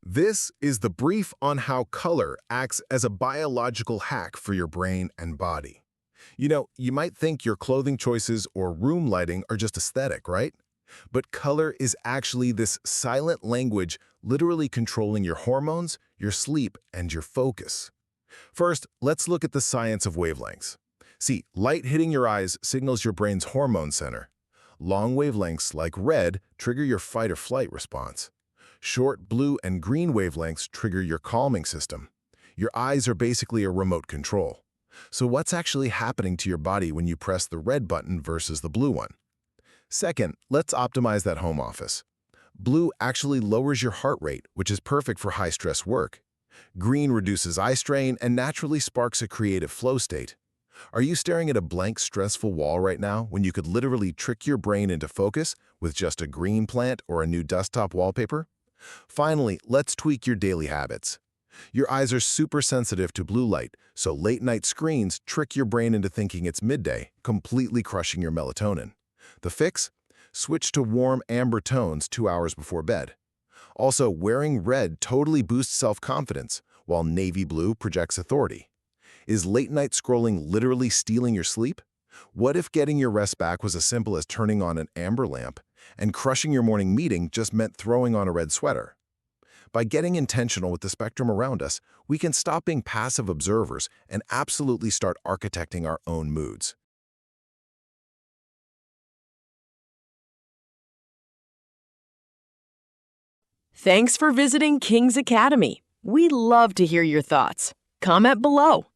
This is the brief on how color acts as a biological hack for your brain and body. You might think your clothing choices or room lighting are just aesthetic, right? But color is actually this silent language literally controlling your hormones, your sleep, and your focus. First, let's look at the science of wavelengths. See, light hitting your eyes signals your brain's hormone center. Long wavelengths, like red, trigger your fight or flight response. Short blue and green wavelengths trigger your calming system. Your eyes are basically a remote control. So what's actually happening to your body when you press the red button versus the blue one? Second, let's optimize that home office. Blue actually lowers your heart rate, which is perfect for high-stress work. Green reduces eye strain and naturally sparks a creative flow state. Are you staring at a blank, stressful wall right now when you could literally trick your brain into focus with just a green plant or a new desktop wallpaper? Finally, let's tweak your daily habits. Your eyes are super sensitive to blue light, so late-night screens trick your brain into thinking it's midday, completely crushing your melatonin. The fix? Switch to warm amber tones 2 hours before bed. Also, wearing red totally boosts self-confidence, while navy blue projects authority. Is late-night scrolling literally stealing your sleep? What if getting your rest back was as simple as turning on an amber lamp, and crushing your morning meeting just meant throwing on a red sweater? By getting intentional with the spectrum around us, we can stop being passive observers and absolutely start architecting our own moods. Thanks for visiting King's Academy. We love to hear your thoughts. Comment below.